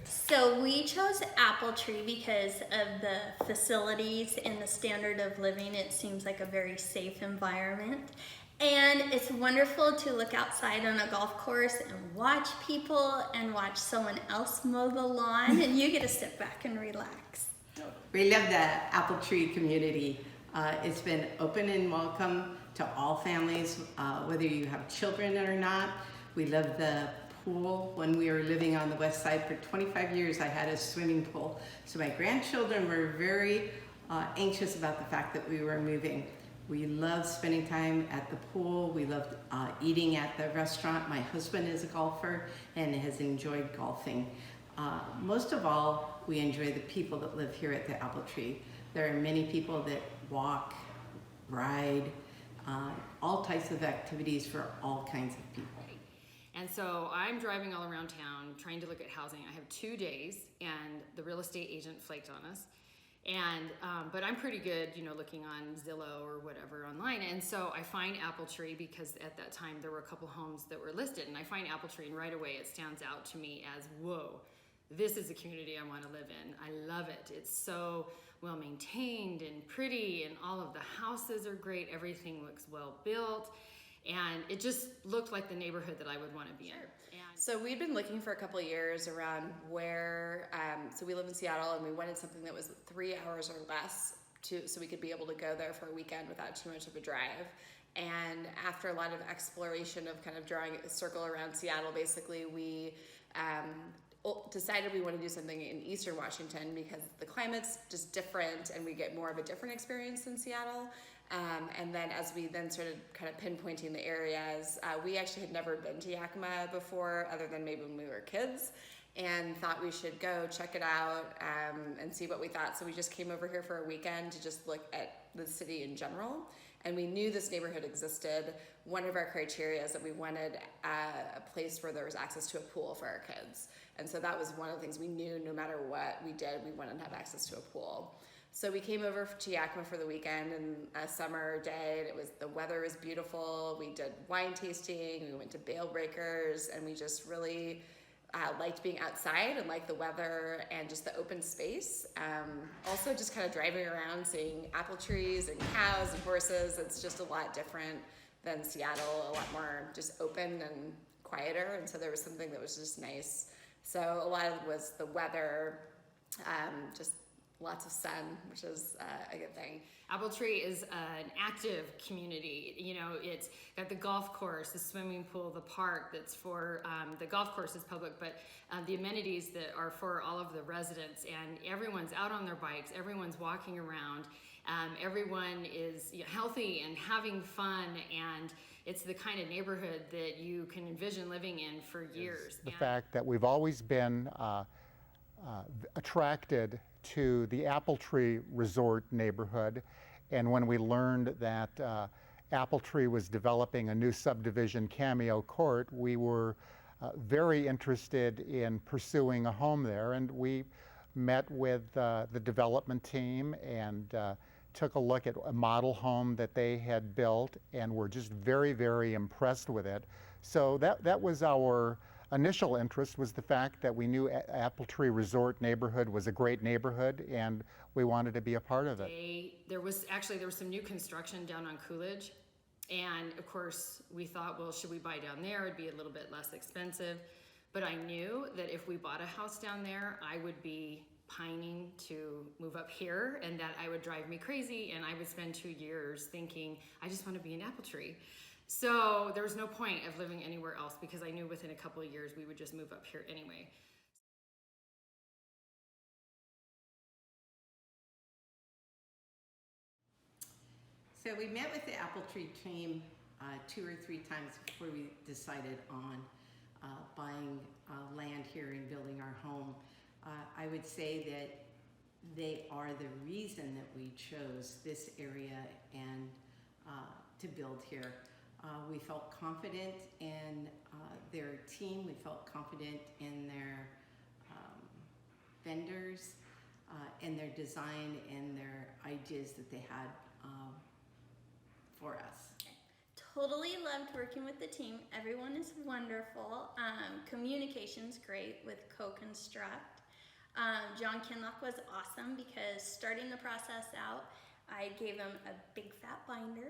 So we chose Apple Tree because of the facilities and the standard of living. It seems like a very safe environment. And it's wonderful to look outside on a golf course and watch people and watch someone else mow the lawn, and you get to sit back and relax. We love the Apple Tree community. It's been open and welcome to all families, whether you have children or not. We love the pool. When we were living on the west side for 25 years, I had a swimming pool. So my grandchildren were very anxious about the fact that we were moving. We loved spending time at the pool. We loved eating at the restaurant. My husband is a golfer and has enjoyed golfing. Most of all, we enjoy the people that live here at the Apple Tree. There are many people that walk, ride, all types of activities for all kinds of people. And so I'm driving all around town trying to look at housing. I have 2 days and the real estate agent flaked on us. And but I'm pretty good, looking on Zillow or whatever online. And so I find Apple Tree because at that time there were a couple homes that were listed, and I find Apple Tree and right away it stands out to me as, whoa, this is a community I want to live in. I love it. It's so well maintained and pretty, and all of the houses are great. Everything looks well built. And it just looked like the neighborhood that I would want to be in. So we'd been looking for a couple of years around where, so we live in Seattle, and we wanted something that was 3 hours or less so we could be able to go there for a weekend without too much of a drive. And after a lot of exploration of kind of drawing a circle around Seattle, basically we decided we want to do something in Eastern Washington because the climate's just different and we get more of a different experience in Seattle. And then as we then started kind of pinpointing the areas, we actually had never been to Yakima before, other than maybe when we were kids, and thought we should go check it out and see what we thought. So we just came over here for a weekend to just look at the city in general. And we knew this neighborhood existed. One of our criteria is that we wanted a place where there was access to a pool for our kids. And so that was one of the things we knew no matter what we did, we wanted to have access to a pool. So we came over to Yakima for the weekend and a summer day, and the weather was beautiful. We did wine tasting, we went to Bale Breakers, and we just really liked being outside and liked the weather and just the open space. Also just kind of driving around, seeing apple trees and cows and horses. It's just a lot different than Seattle, a lot more just open and quieter, and so there was something that was just nice. So a lot of it was the weather, just lots of sun, which is a good thing. Apple Tree is an active community. It's got the golf course, the swimming pool, the park that's for, the golf course is public, but the amenities that are for all of the residents, and everyone's out on their bikes, everyone's walking around, everyone is healthy and having fun, and it's the kind of neighborhood that you can envision living in for years. The fact that we've always been attracted to the Apple Tree Resort neighborhood, and when we learned that Apple Tree was developing a new subdivision, Cameo Court, we were very interested in pursuing a home there, and we met with the development team and took a look at a model home that they had built, and were just very, very impressed with it. So that was our initial interest, was the fact that we knew Apple Tree Resort neighborhood was a great neighborhood, and we wanted to be a part of it. There was some new construction down on Coolidge, and of course we thought, well, should we buy down there? It'd be a little bit less expensive. But I knew that if we bought a house down there, I would be pining to move up here, and that I would drive me crazy, and I would spend 2 years thinking, I just want to be in Apple Tree. So there was no point of living anywhere else because I knew within a couple of years we would just move up here anyway. So we met with the Apple Tree team 2 or 3 times before we decided on buying land here and building our home. I would say that they are the reason that we chose this area and to build here. We felt confident in their team. We felt confident in their vendors and their design and their ideas that they had for us. totally loved working with the team. Everyone is wonderful. Communication's great with co-construct. John Kinlock was awesome because starting the process out, I gave him a big fat binder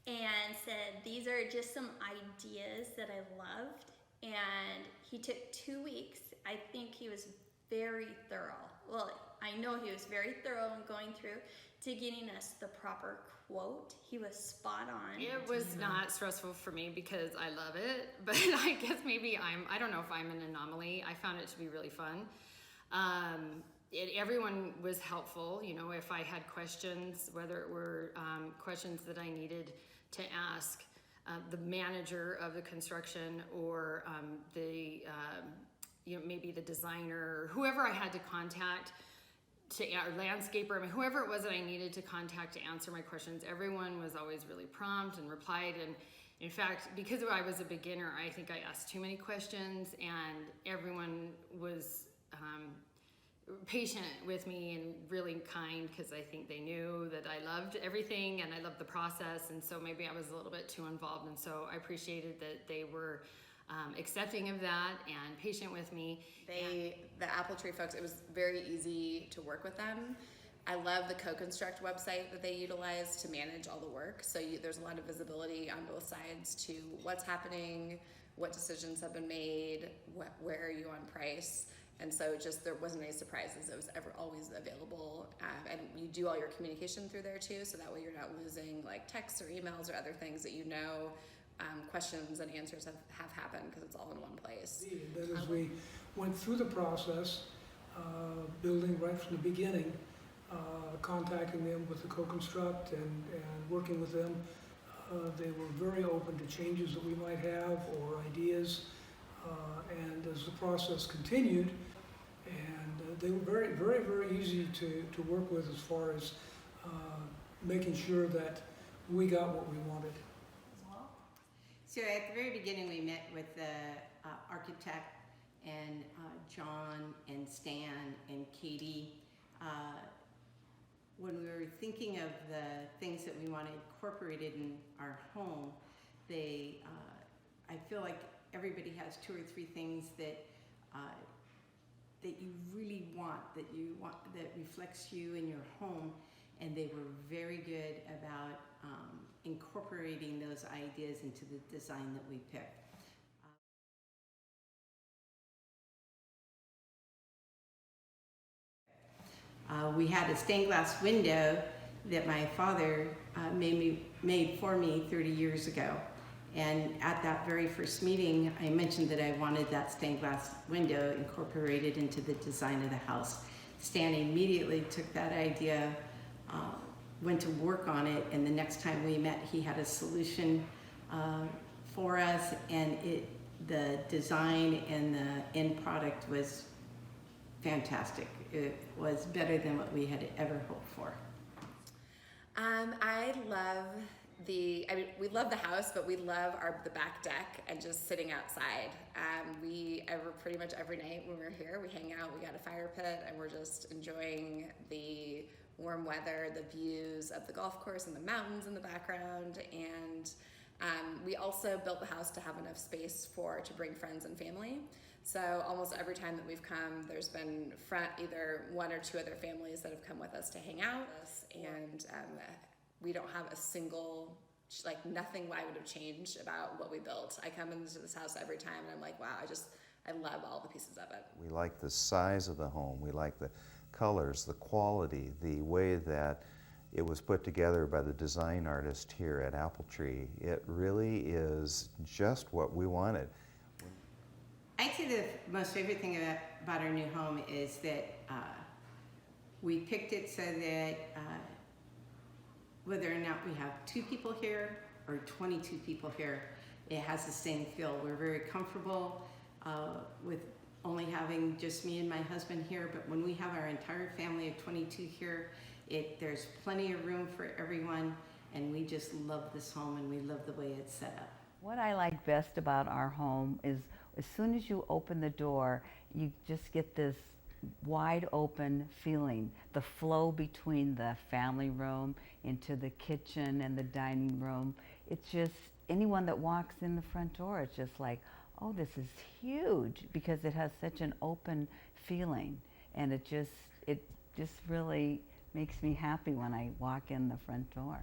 and said, these are just some ideas that I loved. And he took 2 weeks. I think he was very thorough. Well, I know he was very thorough in going through to getting us the proper quote. He was spot on. It was not stressful for me because I love it, but I guess maybe I don't know if I'm an anomaly. I found it to be really fun. Everyone was helpful. You know, if I had questions, whether it were questions that I needed to ask the manager of the construction or maybe the designer or whoever I had to contact or landscaper, I mean, whoever it was that I needed to contact to answer my questions, everyone was always really prompt and replied. And in fact, because I was a beginner, I think I asked too many questions, and everyone was patient with me and really kind because I think they knew that I loved everything and I loved the process, and so maybe I was a little bit too involved, and so I appreciated that they were accepting of that and patient with me. The Apple Tree folks, it was very easy to work with them. I love the co-construct website that they utilize to manage all the work. So there's a lot of visibility on both sides to what's happening, what decisions have been made, where are you on price. And so just there wasn't any surprises. It was always available. And you do all your communication through there too, so that way you're not losing like texts or emails or other things that you know. Questions and answers have happened because it's all in one place. And then as we went through the process, building right from the beginning, contacting them with the co-construct and working with them, they were very open to changes that we might have or ideas. And as the process continued, and they were very, very, very easy to work with as far as making sure that we got what we wanted. So at the very beginning, we met with the architect and John and Stan and Katie. When we were thinking of the things that we wanted incorporated in our home, I feel like everybody has 2 or 3 things that you really want, that reflects you in your home, and they were very good about incorporating those ideas into the design that we picked. We had a stained glass window that my father made for me 30 years ago. And at that very first meeting, I mentioned that I wanted that stained glass window incorporated into the design of the house. Stan immediately took that idea, went to work on it, and the next time we met, he had a solution for us, and the design and the end product was fantastic. It was better than what we had ever hoped for. We love the house, but we love the back deck and just sitting outside. Pretty much every night when we're here, we hang out, we got a fire pit, and we're just enjoying the warm weather, the views of the golf course and the mountains in the background. And we also built the house to have enough space to bring friends and family. So almost every time that we've come, there's been either 1 or 2 other families that have come with us to hang out with us, and we don't have a single, nothing I would have changed about what we built. I come into this house every time and I'm like, wow, I love all the pieces of it. We like the size of the home, we like the colors, the quality, the way that it was put together by the design artist here at Apple Tree. It really is just what we wanted. I'd say the most favorite thing about our new home is that we picked it so that whether or not we have 2 people here or 22 people here, it has the same feel. We're very comfortable with only having just me and my husband here, but when we have our entire family of 22 here, there's plenty of room for everyone, and we just love this home and we love the way it's set up. What I like best about our home is as soon as you open the door, you just get this wide open feeling. The flow between the family room into the kitchen and the dining room, it's just anyone that walks in the front door, it's just like, oh, this is huge, because it has such an open feeling, and it just really makes me happy when I walk in the front door.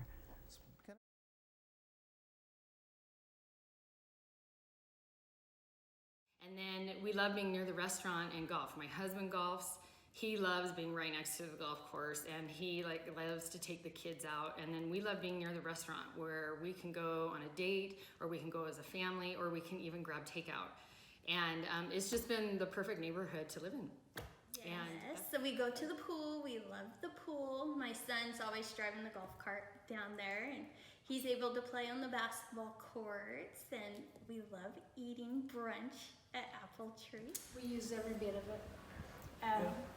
And then we love being near the restaurant and golf. My husband golfs. He loves being right next to the golf course, and he loves to take the kids out. And then we love being near the restaurant, where we can go on a date, or we can go as a family, or we can even grab takeout. And it's just been the perfect neighborhood to live in. Yes, so we go to the pool. We love the pool. My son's always driving the golf cart down there, and he's able to play on the basketball courts. And we love eating brunch at Apple Tree. We use every bit of it.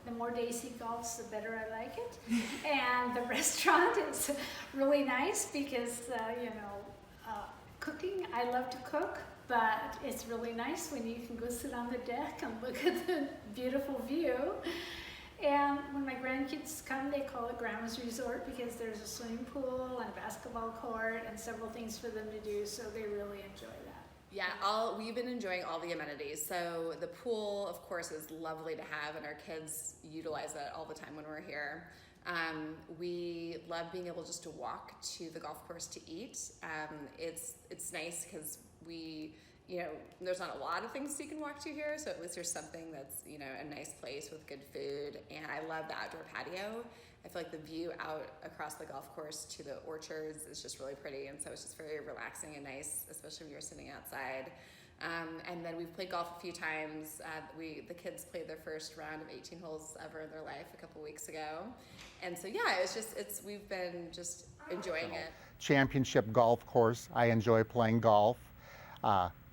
The more days he golfs, the better I like it. And the restaurant is really nice because, cooking, I love to cook, but it's really nice when you can go sit on the deck and look at the beautiful view. And when my grandkids come, they call it Grandma's Resort because there's a swimming pool and a basketball court and several things for them to do, so they really enjoy that. Yeah, we've been enjoying all the amenities. So the pool, of course, is lovely to have, and our kids utilize it all the time when we're here. We love being able just to walk to the golf course to eat. It's nice because there's not a lot of things you can walk to here, so at least there's something that's, a nice place with good food. And I love the outdoor patio. I feel like the view out across the golf course to the orchards is just really pretty, and so it's just very relaxing and nice, especially when you're sitting outside. And then we've played golf a few times. The kids played their first round of 18 holes ever in their life a couple weeks ago, and so we've been just enjoying it. Championship golf course. I enjoy playing golf.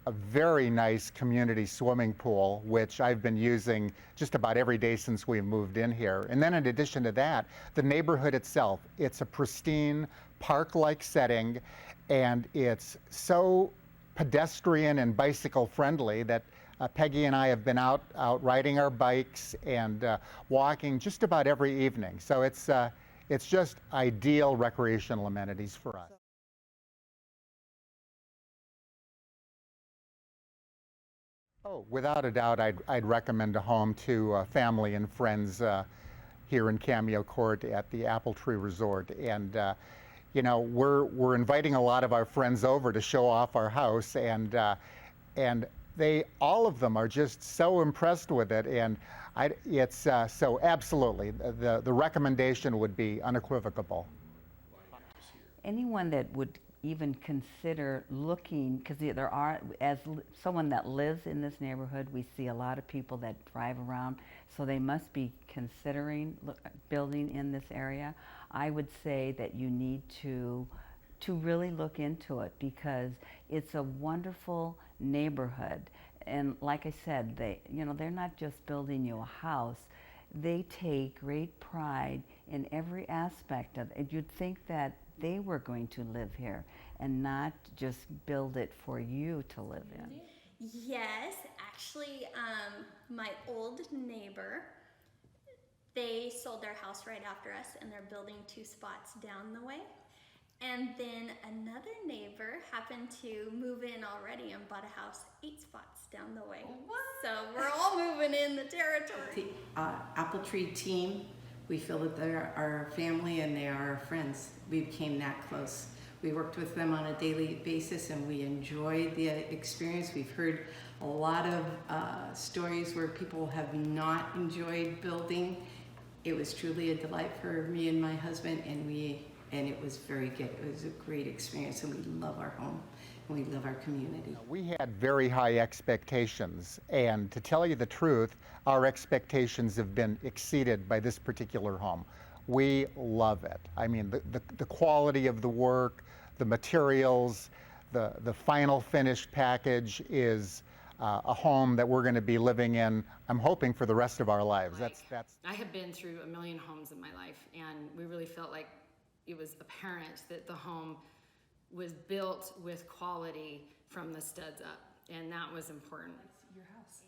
A very nice community swimming pool, which I've been using just about every day since we moved in here. And then in addition to that, the neighborhood itself, it's a pristine park-like setting, and it's so pedestrian and bicycle friendly that Peggy and I have been out riding our bikes and walking just about every evening. So it's just ideal recreational amenities for us. Oh, without a doubt, I'd recommend a home to family and friends here in Cameo Court at the Apple Tree Resort. And we're inviting a lot of our friends over to show off our house, and all of them are just so impressed with it. And so absolutely, the recommendation would be unequivocal. Anyone that would even consider looking, because as someone that lives in this neighborhood, we see a lot of people that drive around, so they must be considering building in this area. I would say that you need to really look into it, because it's a wonderful neighborhood. And like I said, they're not just building you a house. They take great pride in every aspect of it. You'd think that they were going to live here and not just build it for you to live in. Yes, actually, my old neighbor, they sold their house right after us, and they're building 2 spots down the way. And then another neighbor happened to move in already and bought a house 8 spots down the way. What? So we're all moving in the territory. The Apple Tree team, we feel that they're our family and they are our friends. We became that close. We worked with them on a daily basis, and we enjoyed the experience. We've heard a lot of stories where people have not enjoyed building. It was truly a delight for me and my husband, and it was very good. It was a great experience, and we love our home, and we love our community. We had very high expectations, and to tell you the truth, our expectations have been exceeded by this particular home. We love it. I mean, the quality of the work, the materials, the final finished package is a home that we're going to be living in, I'm hoping, for the rest of our lives. I have been through a million homes in my life, and we really felt like it was apparent that the home was built with quality from the studs up, and that was important. That's your house.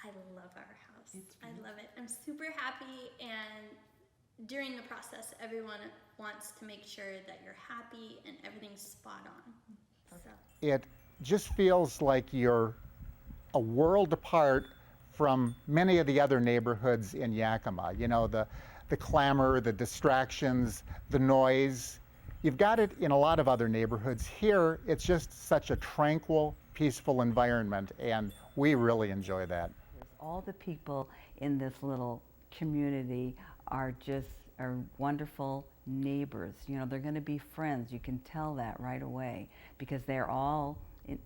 I love our house. I love it. I'm super happy, and during the process, everyone wants to make sure that you're happy and everything's spot on. So. it just feels like you're a world apart from many of the other neighborhoods in Yakima. You know, the clamor, the distractions, the noise. You've got it in a lot of other neighborhoods. Here, it's just such a tranquil, peaceful environment, and we really enjoy that. All the people in this little community are wonderful neighbors. You know, they're going to be friends. You can tell that right away because they're all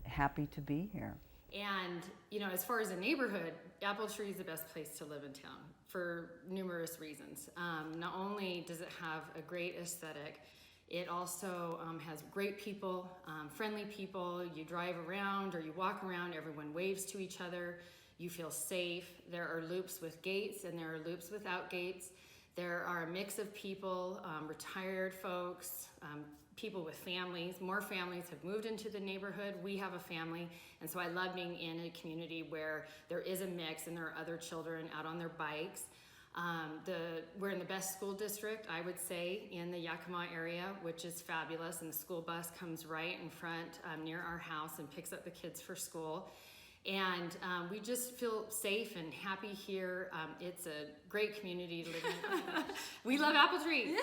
happy to be here. And, you know, as far as a neighborhood, Apple Tree is the best place to live in town for numerous reasons. Not only does it have a great aesthetic, it also has great people, friendly people. You drive around or you walk around, everyone waves to each other. You feel safe. There are loops with gates and there are loops without gates. There are a mix of people, retired folks, people with families. More families have moved into the neighborhood. We have a family, and so I love being in a community where there is a mix and there are other children out on their bikes. We're in the best school district, I would say, in the Yakima area, which is fabulous, and the school bus comes right in front near our house and picks up the kids for school. And we just feel safe and happy here. It's a great community to live in. We love Apple Tree.